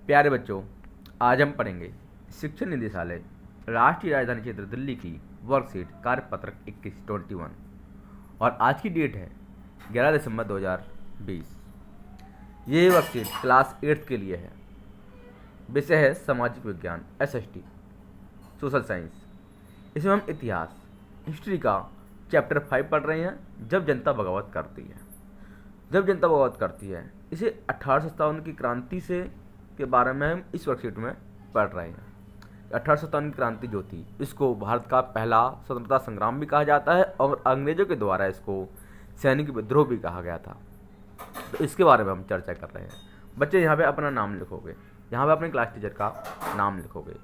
प्यारे बच्चों, आज हम पढ़ेंगे शिक्षा निदेशालय राष्ट्रीय राजधानी क्षेत्र दिल्ली की वर्कशीट कार्यपत्रक 21-21 और आज की डेट है 11 दिसंबर 2020। ये वर्कशीट क्लास 8 के लिए है। विषय है सामाजिक विज्ञान SST सोशल साइंस। इसमें हम इतिहास हिस्ट्री का चैप्टर 5 पढ़ रहे हैं, जब जनता बगावत करती है। जब जनता बगावत करती है, इसे 1857 की क्रांति से के बारे में हम इस वर्कशीट में पढ़ रहे हैं। 1857 की क्रांति जो थी, इसको भारत का पहला स्वतंत्रता संग्राम भी कहा जाता है और अंग्रेजों के द्वारा इसको सैनिक विद्रोह भी कहा गया था। तो इसके बारे में हम चर्चा कर रहे हैं। बच्चे यहाँ पे अपना नाम लिखोगे, यहाँ पे अपने क्लास टीचर का नाम लिखोगे।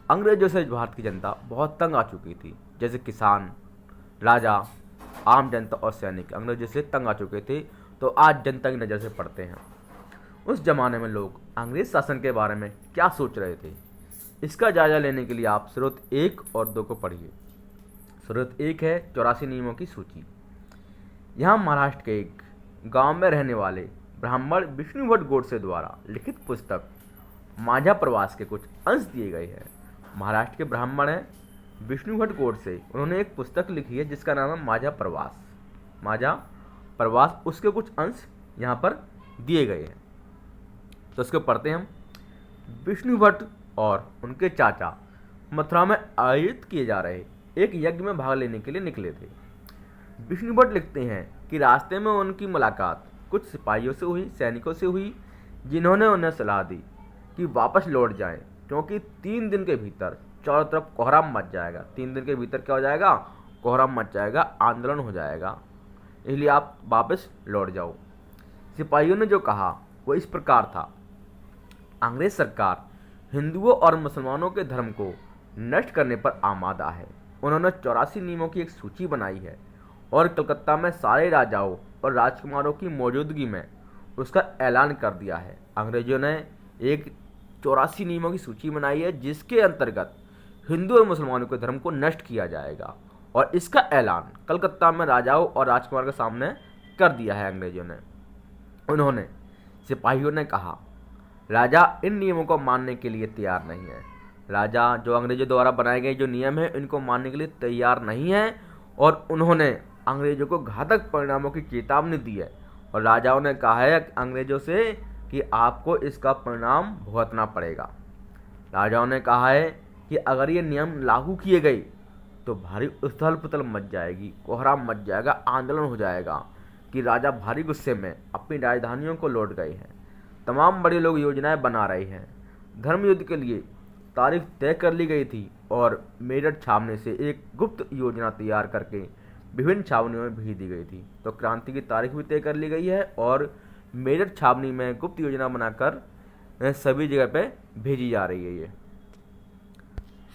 अंग्रेजों से भारत की जनता बहुत तंग आ चुकी थी, जैसे किसान, राजा, आम जनता और सैनिक अंग्रेजों से तंग आ चुके थे। तो आज जनता की नज़र से पढ़ते हैं उस जमाने में लोग अंग्रेज शासन के बारे में क्या सोच रहे थे। इसका जायजा लेने के लिए आप स्रोत 1 और 2 को पढ़िए। स्रोत 1 है 84 नियमों की सूची। यहाँ महाराष्ट्र के एक गांव में रहने वाले ब्राह्मण विष्णु भट्ट गोडसे द्वारा लिखित पुस्तक माझा प्रवास के कुछ अंश दिए गए हैं। महाराष्ट्र के ब्राह्मण हैं विष्णु भट्ट गोडसे, उन्होंने एक पुस्तक लिखी है जिसका नाम है माझा प्रवास। माझा प्रवास, उसके कुछ अंश यहाँ पर दिए गए हैं, तो इसको पढ़ते हैं हम। विष्णु भट्ट और उनके चाचा मथुरा में आयोजित किए जा रहे एक यज्ञ में भाग लेने के लिए निकले थे। विष्णु भट्ट लिखते हैं कि रास्ते में उनकी मुलाकात कुछ सिपाहियों से हुई, सैनिकों से हुई, जिन्होंने उन्हें सलाह दी कि वापस लौट जाएं, क्योंकि 3 दिन के भीतर चारों तरफ कोहराम मच जाएगा। 3 दिन के भीतर क्या हो जाएगा? कोहराम मच जाएगा, आंदोलन हो जाएगा, इसलिए आप वापस लौट जाओ। सिपाहियों ने जो कहा वो इस प्रकार था। अंग्रेज सरकार हिंदुओं और मुसलमानों के धर्म को नष्ट करने पर आमादा है। उन्होंने 84 नियमों की एक सूची बनाई है और कलकत्ता में सारे राजाओं और राजकुमारों की मौजूदगी में उसका ऐलान कर दिया है। अंग्रेजों ने एक 84 नियमों की सूची बनाई है जिसके अंतर्गत हिंदू और मुसलमानों के धर्म को नष्ट किया जाएगा, और इसका ऐलान कलकत्ता में राजाओं और राजकुमार के सामने कर दिया है अंग्रेजों ने। उन्होंने सिपाहियों ने कहा, राजा इन नियमों को मानने के लिए तैयार नहीं है। राजा जो अंग्रेजों द्वारा बनाए गए जो नियम हैं इनको मानने के लिए तैयार नहीं है, और उन्होंने अंग्रेजों को घातक परिणामों की चेतावनी दी है। और राजाओं ने कहा है अंग्रेजों से कि आपको इसका परिणाम भुगतना पड़ेगा। राजाओं ने कहा है कि अगर ये नियम लागू किए गए तो भारी उथल पुथल मच जाएगी, कोहराम मच जाएगा, आंदोलन हो जाएगा कि राजा भारी गुस्से में अपनी राजधानियों को लौट गए हैं। तमाम बड़े लोग योजनाएं बना रहे हैं। धर्म युद्ध के लिए तारीख तय कर ली गई थी और मेरठ छावनी से एक गुप्त योजना तैयार करके विभिन्न छावनियों में भेज दी गई थी। तो क्रांति की तारीख भी तय कर ली गई है और मेरठ छावनी में गुप्त योजना बनाकर सभी जगह पे भेजी जा रही है। ये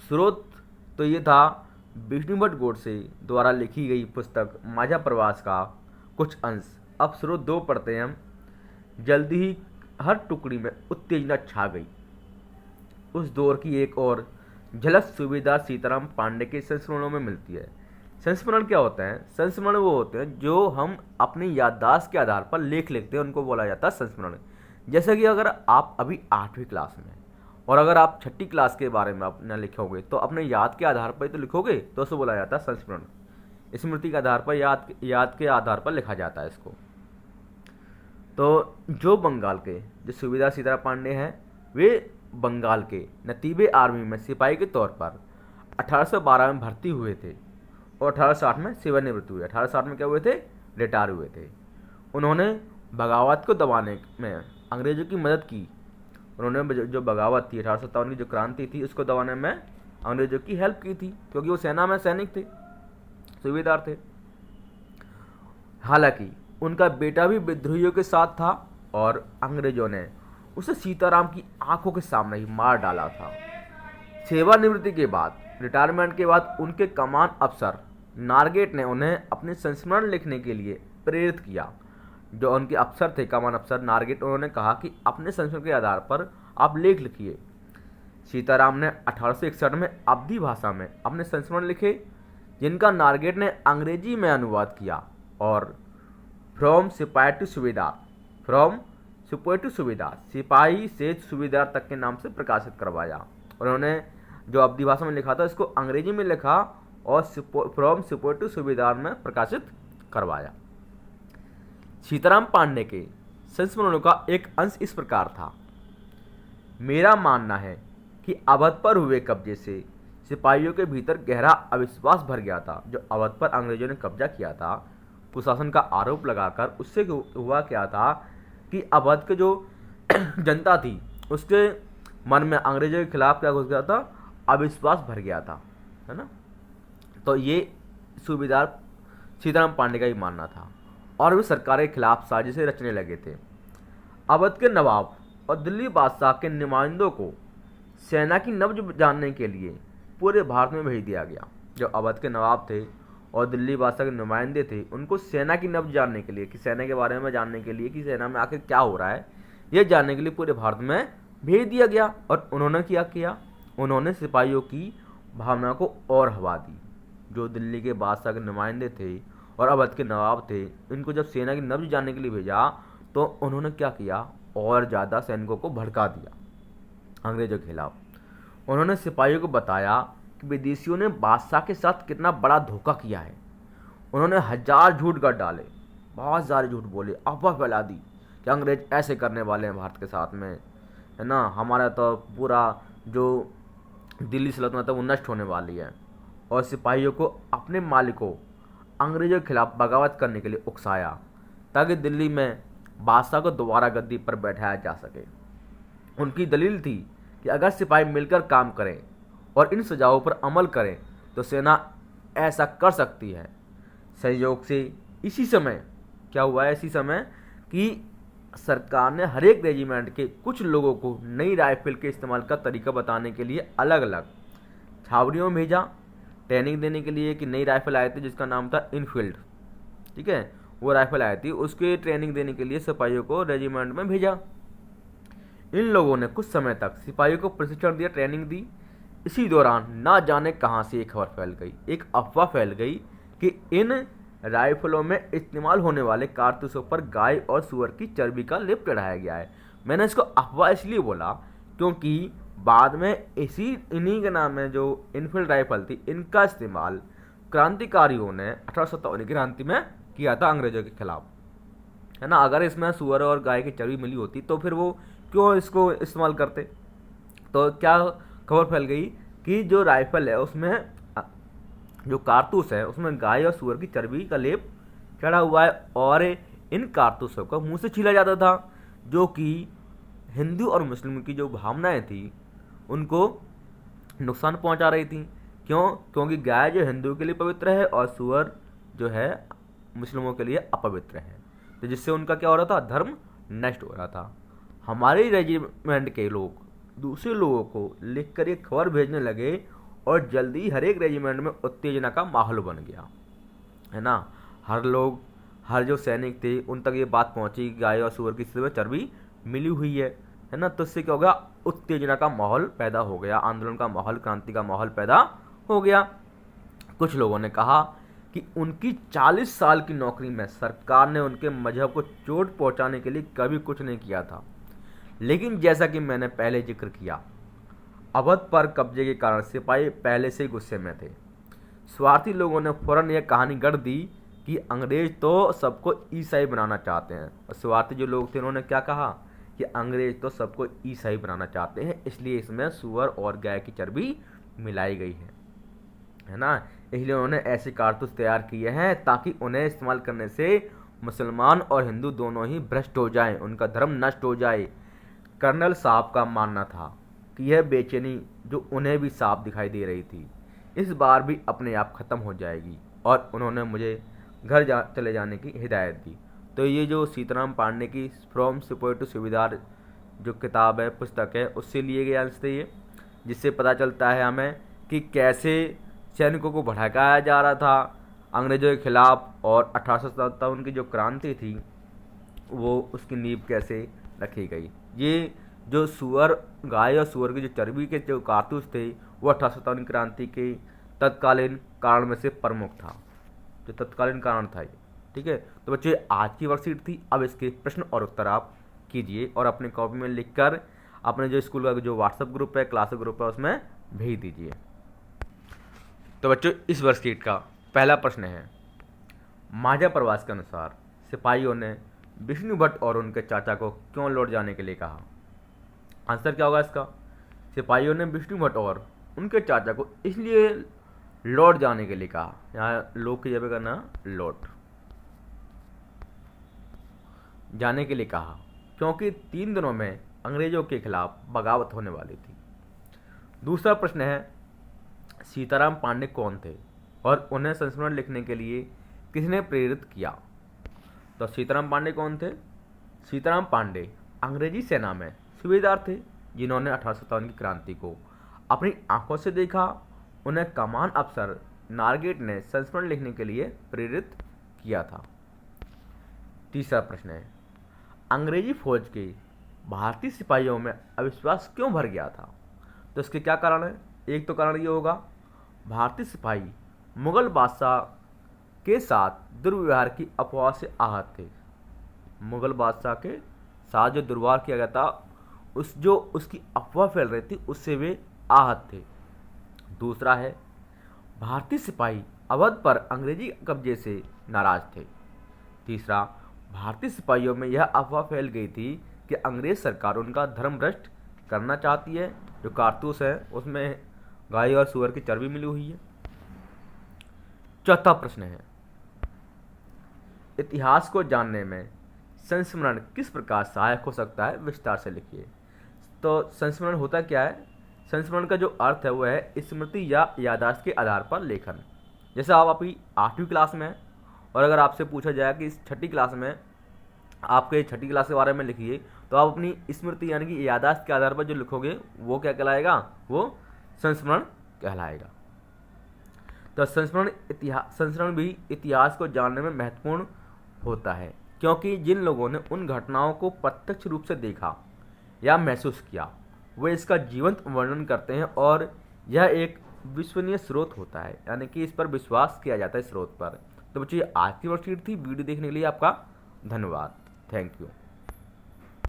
स्रोत तो ये था विष्णु भट्ट गोडसे द्वारा लिखी गई पुस्तक माझा प्रवास का कुछ अंश। अब स्रोत 2 पढ़ते हैं हम। जल्दी ही हर टुकड़ी में उत्तेजना छा गई। उस दौर की एक और झलक सूबेदार सीताराम पांडे के संस्मरणों में मिलती है। संस्मरण क्या होता है? संस्मरण वो होते हैं जो हम अपनी याददाश्त के आधार पर लेख लिखते हैं, उनको बोला जाता है संस्मरण। जैसे कि अगर आप अभी 8वीं क्लास में और अगर आप 6ठी क्लास के बारे में अपना लिखोगे तो अपने याद के आधार पर तो लिखोगे, तो उसे बोला जाता है संस्मरण। स्मृति के आधार पर, याद के आधार पर लिखा जाता है इसको। तो जो बंगाल के जो सूबेदार सीताराम पांडे हैं, वे बंगाल के नतीबे आर्मी में सिपाही के तौर पर 1812 में भर्ती हुए थे और 1860 में सेवानिवृत्त हुए। 1860 में क्या हुए थे? रिटायर हुए थे। उन्होंने बगावत को दबाने में अंग्रेजों की मदद की। उन्होंने जो बगावत थी 1857 की जो क्रांति थी उसको दबाने में अंग्रेजों की हेल्प की थी, क्योंकि वो सेना में सैनिक थे, सूबेदार थे। हालांकि उनका बेटा भी विद्रोहियों के साथ था और अंग्रेजों ने उसे सीताराम की आंखों के सामने ही मार डाला था। सेवानिवृत्ति के बाद, रिटायरमेंट के बाद उनके कमान अफसर नारगेट ने उन्हें अपने संस्मरण लिखने के लिए प्रेरित किया। जो उनके अफसर थे, कमान अफसर नारगेट, उन्होंने कहा कि अपने संस्मरण के आधार पर आप लेख लिखिए। सीताराम ने 1861 में अवधी भाषा में अपने संस्मरण लिखे, जिनका नारगेट ने अंग्रेजी में अनुवाद किया और फ्रॉम सिपाही टू सूबेदार, फ्रॉम सुपोर्टिव सुबेदार, सिपाही से सूबेदार तक के नाम से प्रकाशित करवाया। उन्होंने जो अवधी भाषा में लिखा था इसको अंग्रेजी में लिखा और फ्रॉम सुपोर्टिव सूबेदार में प्रकाशित करवाया। सीताराम पांडे के संस्मरणों का एक अंश इस प्रकार था। मेरा मानना है कि अवध पर हुए कब्जे से सिपाहियों के भीतर गहरा अविश्वास भर गया था। जो अवध पर अंग्रेजों ने कब्जा किया था, कुशासन का आरोप लगाकर, उससे हुआ क्या था कि अवध के जो जनता थी उसके मन में अंग्रेजों के खिलाफ क्या घुस गया था, अविश्वास भर गया था, है ना। तो ये सूबेदार सीताराम पांडे का ही मानना था और वे सरकार के खिलाफ साजिशें रचने लगे थे। अवध के नवाब और दिल्ली बादशाह के नुमाइंदों को सेना की नब्ज जानने के लिए पूरे भारत में भेज दिया गया। जो अवध के नवाब थे और दिल्ली बादशाह के नुमाइंदे थे, उनको सेना की नब्ज जानने के लिए, कि सेना के बारे में जानने के लिए कि सेना में आखिर क्या हो रहा है, यह जानने के लिए पूरे भारत में भेज दिया गया। और उन्होंने क्या किया, उन्होंने सिपाहियों की भावना को और हवा दी। जो दिल्ली के बादशाह के नुमाइंदे थे और अवध के नवाब थे, इनको जब सेना की नब्ज जानने के लिए भेजा तो उन्होंने क्या किया, और ज़्यादा सैनिकों को भड़का दिया अंग्रेजों के खिलाफ। उन्होंने सिपाहियों को बताया कि विदेशियों ने बादशाह के साथ कितना बड़ा धोखा किया है। उन्होंने हजार झूठ गढ़ डाले, बहुत सारे झूठ बोले, अफवाह फैला दी कि अंग्रेज ऐसे करने वाले हैं भारत के साथ में, है ना, हमारा तो पूरा जो दिल्ली सल्तनत है वो नष्ट होने वाली है। और सिपाहियों को अपने मालिकों अंग्रेजों के खिलाफ बगावत करने के लिए उकसाया ताकि दिल्ली में बादशाह को दोबारा गद्दी पर बैठाया जा सके। उनकी दलील थी कि अगर सिपाही मिलकर काम करें और इन सुझावों पर अमल करें तो सेना ऐसा कर सकती है। संयोग से इसी समय क्या हुआ है, इसी समय कि सरकार ने हर एक रेजिमेंट के कुछ लोगों को नई राइफल के इस्तेमाल का तरीका बताने के लिए अलग अलग छावनियों में भेजा, ट्रेनिंग देने के लिए। कि नई राइफल आई थी जिसका नाम था इनफील्ड, ठीक है, वो राइफल आई थी, उसके ट्रेनिंग देने के लिए सिपाहियों को रेजिमेंट में भेजा। इन लोगों ने कुछ समय तक सिपाहियों को प्रशिक्षण दिया, ट्रेनिंग दी। इसी दौरान ना जाने कहां से एक खबर फैल गई, एक अफवाह फैल गई कि इन राइफलों में इस्तेमाल होने वाले कारतूसों पर गाय और सूअर की चर्बी का लेप चढ़ाया गया है। मैंने इसको अफवाह इसलिए बोला क्योंकि बाद में इन्हीं के नाम में जो इनफील्ड राइफल थी, इनका इस्तेमाल क्रांतिकारियों ने 1857 की क्रांति में किया था अंग्रेजों के खिलाफ, है ना। अगर इसमें सूअर और गाय की चर्बी मिली होती तो फिर वो क्यों इसको इस्तेमाल करते। तो क्या खबर फैल गई कि जो राइफल है उसमें जो कारतूस है उसमें गाय और सूअर की चर्बी का लेप चढ़ा हुआ है और इन कारतूसों को मुंह से छीला जाता था, जो कि हिंदू और मुस्लिम की जो भावनाएं थी उनको नुकसान पहुंचा रही थी। क्यों? क्योंकि गाय जो हिंदू के लिए पवित्र है और सूअर जो है मुस्लिमों के लिए अपवित्र है, तो जिससे उनका क्या हो रहा था, धर्म नष्ट हो रहा था। हमारे रेजिमेंट के लोग दूसरे लोगों को लिखकर एक खबर भेजने लगे और जल्दी हर एक रेजिमेंट में उत्तेजना का माहौल बन गया, है ना। हर जो सैनिक थे उन तक ये बात पहुंची कि गाय और सूअर की सिर में चर्बी मिली हुई है ना। तो इससे क्या हो गया, उत्तेजना का माहौल पैदा हो गया, आंदोलन का माहौल, क्रांति का माहौल पैदा हो गया। कुछ लोगों ने कहा कि उनकी 40 साल की नौकरी में सरकार ने उनके मजहब को चोट पहुंचाने के लिए कभी कुछ नहीं किया था। लेकिन जैसा कि मैंने पहले जिक्र किया, अवध पर कब्जे के कारण सिपाही पहले से ही गुस्से में थे। स्वार्थी लोगों ने फौरन यह कहानी गढ़ दी कि अंग्रेज तो सबको ईसाई बनाना चाहते हैं। और स्वार्थी जो लोग थे उन्होंने क्या कहा कि अंग्रेज तो सबको ईसाई बनाना चाहते हैं, इसलिए इसमें सूअर और गाय की चर्बी मिलाई गई है ना। इसलिए उन्होंने ऐसे कारतूस तैयार किए हैं ताकि उन्हें इस्तेमाल करने से मुसलमान और हिंदू दोनों ही भ्रष्ट हो जाएं, उनका धर्म नष्ट हो जाए। कर्नल साहब का मानना था कि यह बेचैनी जो उन्हें भी साफ दिखाई दे रही थी, इस बार भी अपने आप ख़त्म हो जाएगी, और उन्होंने मुझे घर चले जाने की हिदायत दी। तो ये जो सीताराम पांडे की फ्रॉम सिपाही टू सूबेदार जो किताब है, पुस्तक है, उससे लिए गए अंश थे ये, जिससे पता चलता है हमें कि कैसे सैनिकों को भड़काया जा रहा था अंग्रेजों के खिलाफ, और 1857 की जो क्रांति थी वो उसकी नींव कैसे रखी गई। ये जो गाय और सूअर की जो चर्बी के जो कारतूस थे वो 1857 क्रांति के तत्कालीन कारण में से प्रमुख था, जो तत्कालीन कारण था ये, ठीक है। तो बच्चे आज की वर्कशीट थी, अब इसके प्रश्न और उत्तर आप कीजिए और अपनी कॉपी में लिखकर अपने जो स्कूल का जो व्हाट्सएप ग्रुप है, क्लास ग्रुप है, उसमें भेज दीजिए। तो बच्चों, इस वर्कशीट का पहला प्रश्न है, माझा प्रवास के अनुसार सिपाहियों ने विष्णु भट्ट और उनके चाचा को क्यों लौट जाने के लिए कहा? आंसर क्या होगा इसका? सिपाहियों ने विष्णु भट्ट और उनके चाचा को इसलिए लौट जाने के लिए कहा। यहाँ लोग की जगह करना लौट जाने के लिए कहा, क्योंकि 3 दिनों में अंग्रेजों के खिलाफ बगावत होने वाली थी। दूसरा प्रश्न है, सीताराम पांडे कौन थे और उन्हें संस्मरण लिखने के लिए किसने प्रेरित किया? तो सीताराम पांडे कौन थे? सीताराम पांडे अंग्रेजी सेना में सूबेदार थे, जिन्होंने 1857 की क्रांति को अपनी आंखों से देखा। उन्हें कमान अफसर नारगेट ने संस्मरण लिखने के लिए प्रेरित किया था। तीसरा प्रश्न है, अंग्रेजी फौज के भारतीय सिपाहियों में अविश्वास क्यों भर गया था? तो इसके क्या कारण है? एक तो कारण ये होगा, भारतीय सिपाही मुगल बादशाह के साथ दुर्व्यवहार की अफवाह से आहत थे। मुगल बादशाह के साथ जो दुर्व्यवहार किया गया था, उसकी अफवाह फैल रही थी, उससे वे आहत थे। दूसरा है, भारतीय सिपाही अवध पर अंग्रेजी कब्जे से नाराज थे। तीसरा, भारतीय सिपाहियों में यह अफवाह फैल गई थी कि अंग्रेज सरकार उनका धर्म भ्रष्ट करना चाहती है। जो कारतूस है उसमें गाय और सूअर की चर्बी मिली हुई है। चौथा प्रश्न है, इतिहास को जानने में संस्मरण किस प्रकार सहायक हो सकता है? विस्तार से लिखिए। तो संस्मरण होता क्या है? संस्मरण का जो अर्थ है वो है स्मृति या याददाश्त के आधार पर लेखन। जैसे आप अभी 8वीं क्लास में हैं और अगर आपसे पूछा जाए कि इस 6ठी क्लास में आपके 6ठी क्लास के बारे में लिखिए, तो आप अपनी स्मृति यानी कि याददाश्त के आधार पर जो लिखोगे वो क्या कहलाएगा? वो संस्मरण कहलाएगा। तो संस्मरण भी इतिहास को जानने में महत्वपूर्ण होता है, क्योंकि जिन लोगों ने उन घटनाओं को प्रत्यक्ष रूप से देखा या महसूस किया, वे इसका जीवंत वर्णन करते हैं और यह एक विश्वसनीय स्रोत होता है, यानी कि इस पर विश्वास किया जाता है स्रोत पर। तो बच्चों, ये आज की वर्कशीट थी। वीडियो देखने के लिए आपका धन्यवाद। Thank you.